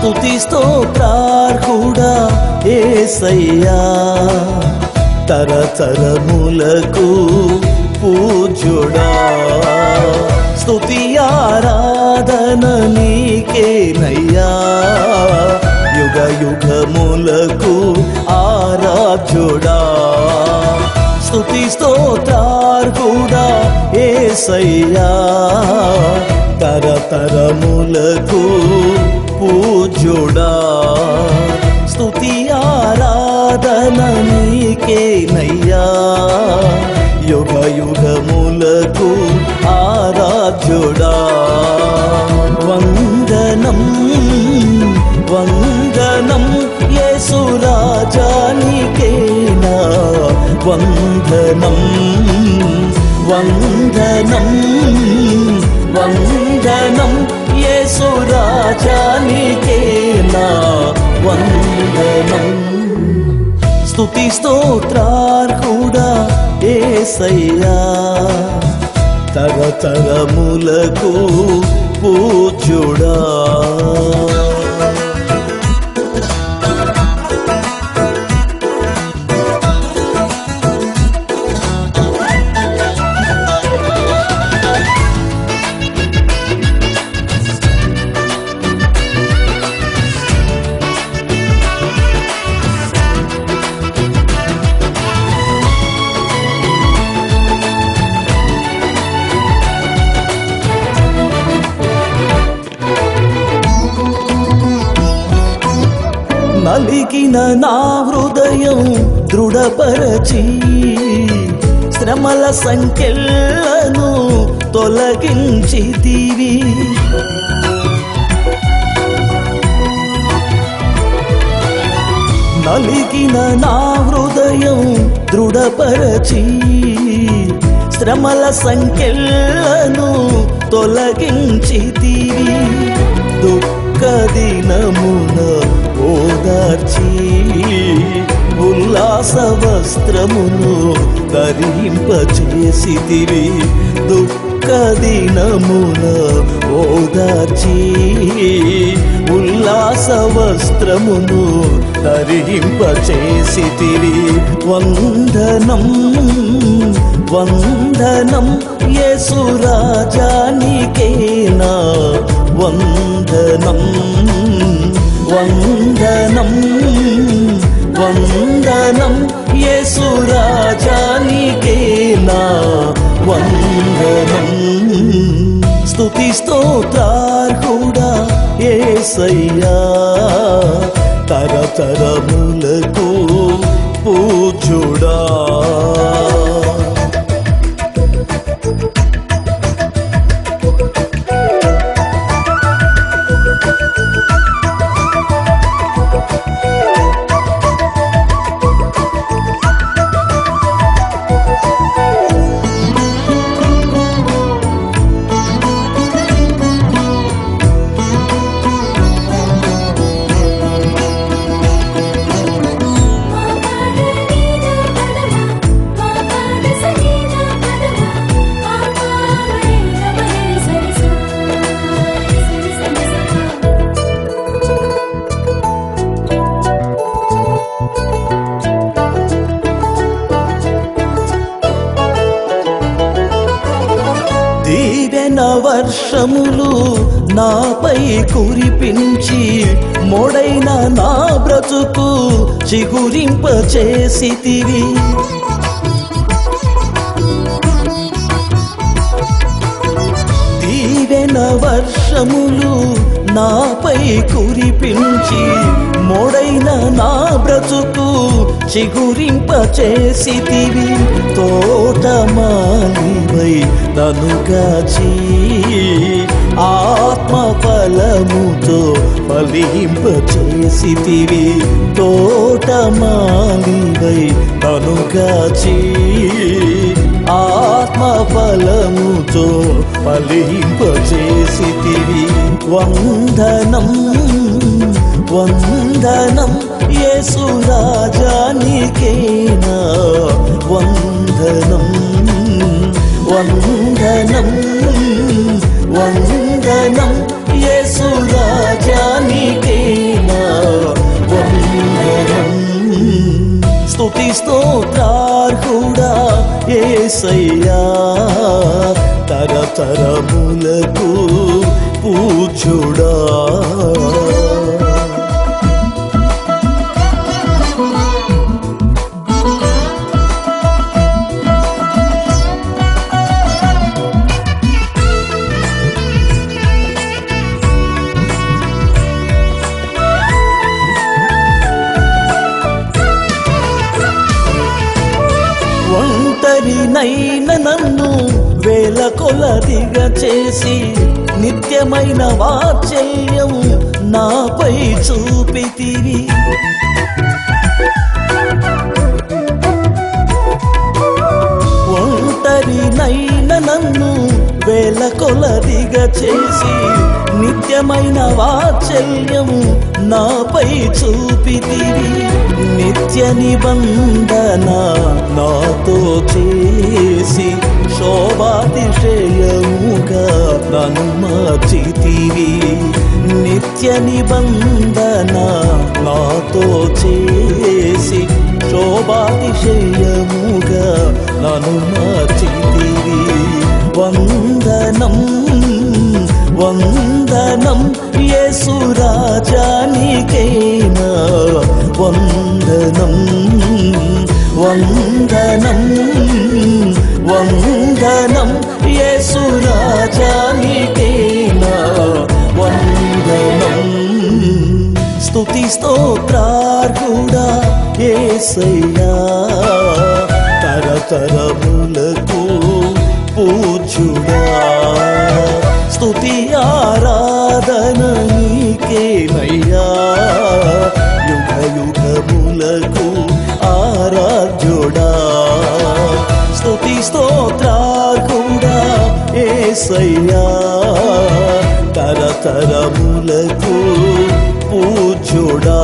స్తుతి స్తోత్రార్హుడా యేసయ్యా, తరతరములకు పూజ్యుడా. స్తుతి ఆరాధన నీకేనయ్యా, యుగ యుగములకు ఆరాధ్యుడా. స్తుతి స్తోత్రార్హుడా యేసయ్యా, తరతరములకు పూజ్యుడా. స్తుతి ఆరాధన నీకేనయ్యా, యుగ యుగములకు ఆరాధ్యుడా. వందనం వందనం యేసురాజా నీకేనా, వందనం వందనం వందనం యేసురాజా నీకేనా, వందనం. స్తుతి స్తోత్రార్హుడా యేసయ్యా, తరతరములకు పూజ్యుడా. నలిగిన నా హృదయం దృఢపరచి, శ్రమల సంకెళ్ళను తొలగించితివి. నలిగిన నా హృదయం దృఢపరచి, శ్రమల సంకెళ్ళను తొలగించితివి. దుఃఖ దినమున ఓదార్చి, ఉల్లాస వస్త్రమును ధరింపచేసితివి. దుఃఖ దినమున ఓదార్చి, ఉల్లాస వస్త్రమును ధరింపచేసితివి. వందనం వందనం యేసురాజా నీకేనా, వందనం వందనం వందనం యేసురాజా నీకేనా, వందనం. స్తుతి స్తోత్రార్హుడా యేసయ్యా, తరతరములకు పూజ్యుడా. దీవెన వర్షములు నాపై కురిపించి, మొడైన నా బ్రతుకు చిగురింపచేసితివి. దీవెన వర్షములు నాపై కురిపించి, మొడైన నా బ్రతుకు చిగురింపచేసితివి. తోటమాలివై ననుగాచి, ఆత్మ ఫలముతో ఫలింపచేసితివి. తోటమాలివై ననుగాచి, ఆత్మ ఫలముతో ఫలింపచేసితివి. వందనం వందనం యేసురాజా నీకేనా, వందనం వందనం వందనం యేసు రాజా నీకే నా వందనం. స్తుతి స్తోత్రార్హుడా యేసయ్యా, తరతరములకు పూజ్యుడా. ఒంటరినైన నన్ను వేల కొలదిగా చేసి నిత్యమైన వాత్సల్యం నాపై చూపితివి. ఒంటరినైన నన్ను వేల కొలదిగా చేసి నిత్యమైన వాత్సల్యం నాపై చూపితివి. నిత్య నిబంధన నాతో చేసి శోభాతిశయముగా నన్ను మార్చితివి. నిత్య నిబంధన నాతో చేసి శోభాతిశయముగా నన్ను మార్చితివి. వందనం వందనం యేసు రాజా నీకే నా వందనం. వందనం వందనం యేసు రాజా నీకే నా వందనం. స్తుతి స్తోత్రార్హుడా యేసయ్యా, తరతరములకు పూజ్యుడా. స్తుతి ఆరాధన నీకేనయ్యా, యుగ యుగములకు ఆరాధ్యుడా. స్తుతి స్తోత్రార్హుడా యేసయ్యా, తరతరములకు పూజ్యుడా.